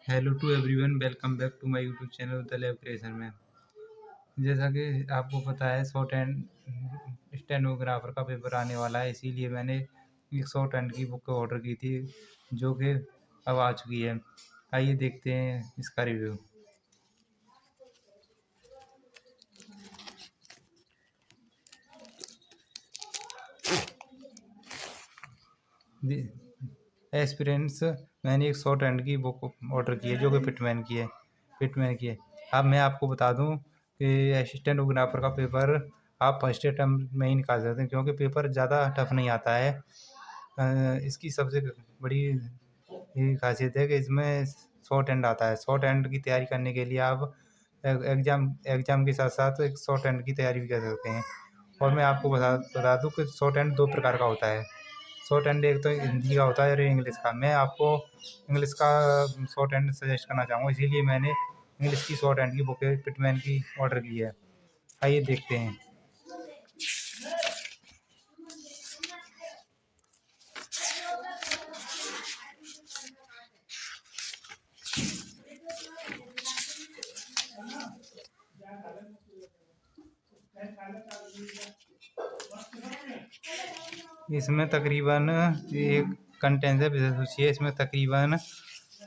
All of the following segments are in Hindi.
Hello to everyone, welcome back to my YouTube channel the lab creation में। जैसा कि आपको पता है, शॉर्ट एंड स्टेनोग्राफर का पेपर आने वाला है, इसीलिए मैंने एक शॉर्ट एंड की बुक ऑर्डर की थी, जो कि अब आ चुकी है। आइए देखते हैं इसका रिव्यू। एस्पिरेंट्स, मैंने एक शॉर्ट एंड की बुक ऑर्डर की है, जो कि पिटमैन की है। अब मैं आपको बता दूं कि असिस्टेंट ओग्राफर का पेपर आप फर्स्ट अटैम्प्ट में ही निकाल सकते हैं, क्योंकि पेपर ज़्यादा टफ नहीं आता है। इसकी सबसे बड़ी ये खासियत है कि इसमें शॉर्ट एंड आता है। शॉर्ट एंड की तैयारी करने के लिए आप एग्ज़ाम के साथ साथ एक शॉर्ट एंड की तैयारी भी कर सकते हैं। और मैं आपको बता दूं कि शॉर्ट एंड दो प्रकार का होता है। शॉर्ट हैंड एक तो हिंदी का होता है और इंग्लिश का। मैं आपको इंग्लिश का शॉर्ट हैंड सजेस्ट करना चाहूँगा, इसीलिए मैंने इंग्लिश की शॉर्ट हैंड की बुक पिटमैन की ऑर्डर की है। आइए देखते हैं। इसमें तकरीबन एक कंटेंट है, बिजनेस सोचिए, इसमें तकरीबन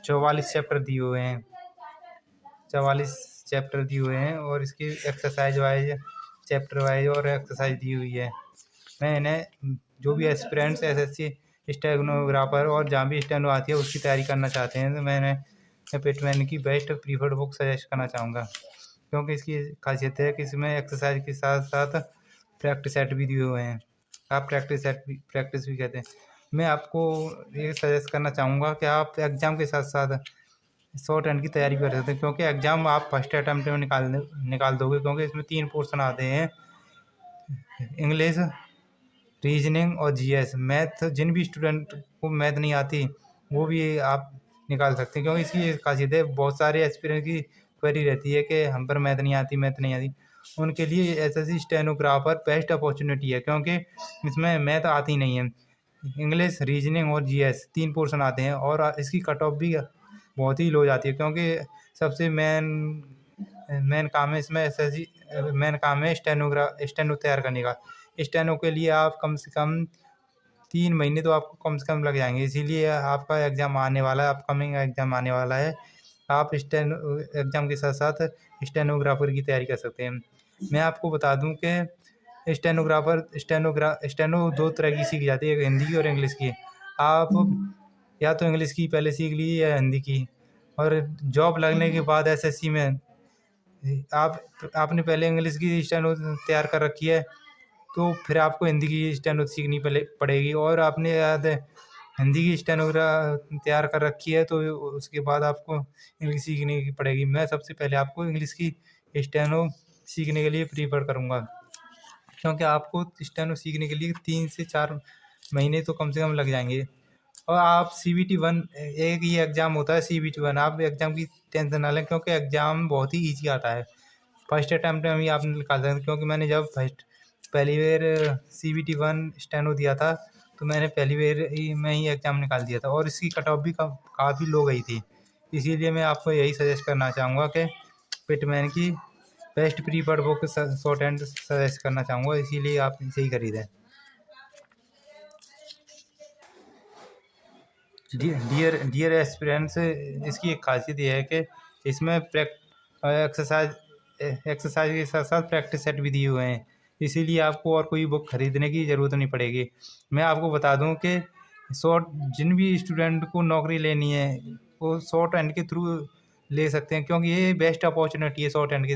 44 चैप्टर दिए हुए हैं। 44 चैप्टर दिए हुए हैं और इसकी एक्सरसाइज वाइज, चैप्टर वाइज और एक्सरसाइज दी हुई है। मैं इन्हें जो भी एस्पिरेंट्स एसएससी स्टेनोग्राफर और जहाँ भी स्टेनो आती है उसकी तैयारी करना चाहते हैं, तो मैंने पिटमैन की बेस्ट प्रीफर्ड बुक सजेस्ट करना चाहूँगा, क्योंकि इसकी खासियत है कि इसमें एक्सरसाइज के साथ साथ प्रैक्टिस सेट भी दिए हुए हैं। आप प्रैक्टिस भी कहते हैं। मैं आपको ये सजेस्ट करना चाहूँगा कि आप एग्ज़ाम के साथ साथ शॉर्ट हैंड की तैयारी कर सकते हैं, क्योंकि एग्ज़ाम आप फर्स्ट अटैम्प्ट में निकाल दोगे, क्योंकि इसमें 3 पोर्शन आते हैं: इंग्लिश, रीजनिंग और जीएस। मैथ, जिन भी स्टूडेंट को मैथ नहीं आती वो भी आप निकाल सकते हैं, क्योंकि इसकी खासियत है, बहुत सारे एक्सपीरियंस की क्वेरी रहती है कि हम पर मैथ नहीं आती। उनके लिए एसएससी स्टेनोग्राफर बेस्ट अपॉर्चुनिटी है, क्योंकि इसमें मैथ आती नहीं है। इंग्लिश, रीजनिंग और जीएस 3 पोर्शन आते हैं और इसकी कट ऑफ भी बहुत ही लो जाती है, क्योंकि सबसे मेन काम है इसमें एसएससी मेन काम है स्टेनो तैयार करने का। स्टेनो के लिए आप कम से कम 3 महीने तो आपको कम से कम लग जाएंगे, इसीलिए आपका एग्ज़ाम आने वाला है, अपकमिंग एग्ज़ाम आने वाला है। आप एग्ज़ाम के साथ साथ स्टेनोग्राफर की तैयारी कर सकते हैं। मैं आपको बता दूं कि स्टेनो 2 तरह की सीखी जाती है, एक हिंदी की और इंग्लिश की। आप या तो इंग्लिश की पहले सीख लीजिए या हिंदी की, और जॉब लगने के बाद एसएससी में आपने पहले इंग्लिश की स्टेनो तैयार कर रखी है, तो फिर आपको हिंदी की स्टेनो सीखनी पड़ेगी। और आपने याद है हिंदी की स्टेनोग्रा तैयार कर रखी है, तो उसके बाद आपको इंग्लिश सीखने की पड़ेगी। मैं सबसे पहले आपको इंग्लिश की स्टेनो सीखने के लिए प्रीफर करूँगा, क्योंकि आपको स्टेनो सीखने के लिए 3 से 4 महीने तो कम से कम लग जाएंगे। और आप CBT 1, एक ही एग्ज़ाम होता है CBT 1। आप एग्ज़ाम की टेंशन ना लें, क्योंकि एग्ज़ाम बहुत ही ईजी आता है। फर्स्ट अटैम्प्ट में ही आप निकाल सकते हैं, क्योंकि मैंने जब पहली बार CBT 1 स्टेनो दिया था, तो मैंने पहली बार में ही एग्ज़ाम निकाल दिया था और इसकी कट ऑफ भी काफ़ी लो गई थी। इसीलिए मैं आपको यही सजेस्ट करना चाहूँगा कि पिटमैन की best preferred book short hand suggest करना चाहूँगा, इसीलिए आप इसे ही खरीदें। डियर एस्पिरेंट्स, इसकी एक खासियत ये है कि इसमें एक्सरसाइज के साथ साथ प्रैक्टिस सेट भी दिए हुए हैं, इसीलिए आपको और कोई बुक खरीदने की ज़रूरत नहीं पड़ेगी। मैं आपको बता दूं कि जिन भी स्टूडेंट को नौकरी लेनी है वो शॉर्ट हैंड के थ्रू ले सकते हैं, क्योंकि ये बेस्ट अपॉर्चुनिटी है शॉर्ट हैंड की।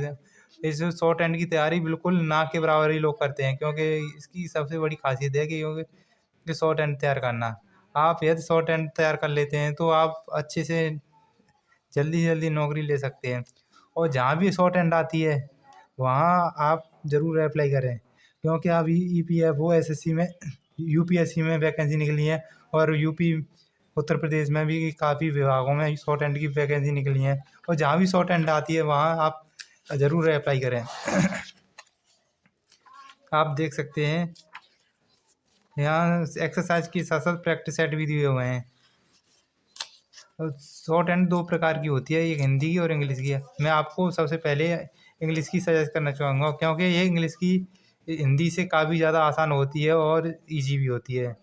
इस शॉर्ट हैंड की तैयारी बिल्कुल ना के बराबर ही लोग करते हैं, क्योंकि इसकी सबसे बड़ी खासियत है कि शॉर्ट हैंड तैयार करना। आप यदि शॉर्ट हैंड तैयार कर लेते हैं तो आप अच्छे से जल्दी से जल्दी नौकरी ले सकते हैं। और जहाँ भी शॉर्ट हैंड आती है वहाँ आप ज़रूर अप्लाई करें, क्योंकि अब EPFO SSC में, UPSC में वैकेंसी निकली है, और यूपी उत्तर प्रदेश में भी काफ़ी विभागों में शॉर्ट हैंड की वैकेंसी निकली है। और जहाँ भी शॉर्ट हैंड आती है वहाँ आप ज़रूर अप्लाई करें। आप देख सकते हैं यहाँ एक्सरसाइज के साथ साथ प्रैक्टिस सेट भी दिए हुए हैं। शॉर्ट हैंड दो प्रकार की होती है, एक हिंदी की और इंग्लिश की है। मैं आपको सबसे पहले इंग्लिश की सजेस्ट करना चाहूँगा, क्योंकि ये इंग्लिश की हिंदी से काफ़ी ज़्यादा आसान होती है और ईजी भी होती है।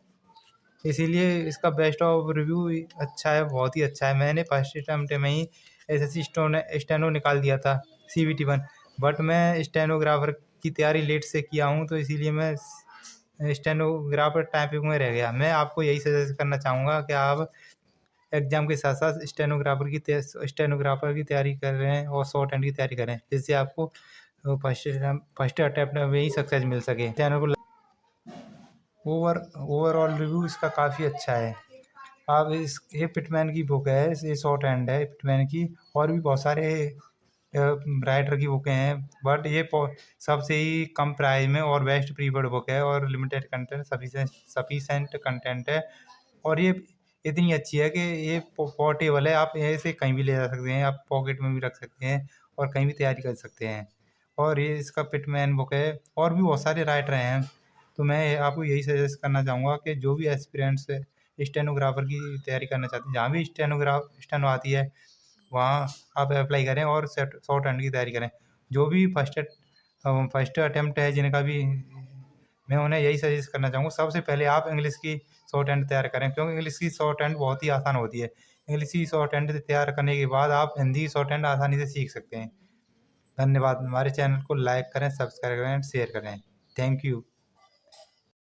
इसीलिए इसका बेस्ट ऑफ रिव्यू अच्छा है, बहुत ही अच्छा है। मैंने फर्स्ट अटेम्प्ट में ही एसएससी स्टेनो निकाल दिया था, CBT 1। बट मैं स्टेनोग्राफर की तैयारी लेट से किया हूँ, तो इसीलिए मैं स्टेनोग्राफर टाइपिंग में रह गया। मैं आपको यही सजेस्ट करना चाहूँगा कि आप एग्जाम के साथ साथ स्टेनोग्राफर की तैयारी कर रहे हैं और शॉर्ट हैंड की तैयारी करें, जिससे आपको फर्स्ट अटेम्प्ट में ही सक्सेस मिल सके। चैनल को ओवरऑल रिव्यू इसका काफ़ी अच्छा है। आप ये पिटमैन की बुक है, ये शॉर्ट हैंड है पिटमैन की। और भी बहुत सारे राइटर की बुकें हैं, बट ये सबसे ही कम प्राइस में और बेस्ट प्रीफर्ड बुक है, और लिमिटेड कंटेंट सफिशेंट कंटेंट है। और ये इतनी अच्छी है कि ये पोर्टेबल है, आप ऐसे कहीं भी ले जा सकते हैं, आप पॉकेट में भी रख सकते हैं और कहीं भी तैयारी कर सकते हैं। और ये इसका पिटमैन बुक है। और भी बहुत सारे राइटर हैं, तो मैं आपको यही सजेस्ट करना चाहूँगा कि जो भी एस्पिरेंट्स स्टेनोग्राफर की तैयारी करना चाहते हैं, जहाँ भी स्टेनो आती है वहाँ आप अप्लाई करें और शॉर्ट हैंड की तैयारी करें। जो भी फर्स्ट अटेम्प्ट है जिनका भी, मैं उन्हें यही सजेस्ट करना चाहूँगा, सबसे पहले आप इंग्लिश की शॉर्ट हैंड तैयार करें, क्योंकि इंग्लिश की शॉर्ट हैंड बहुत ही आसान होती है। इंग्लिश की शॉर्ट हैंड तैयार करने के बाद आप हिंदी की शॉर्ट हैंड आसानी से सीख सकते हैं। धन्यवाद। हमारे चैनल को लाइक करें, सब्सक्राइब करें, शेयर करें। Thank you.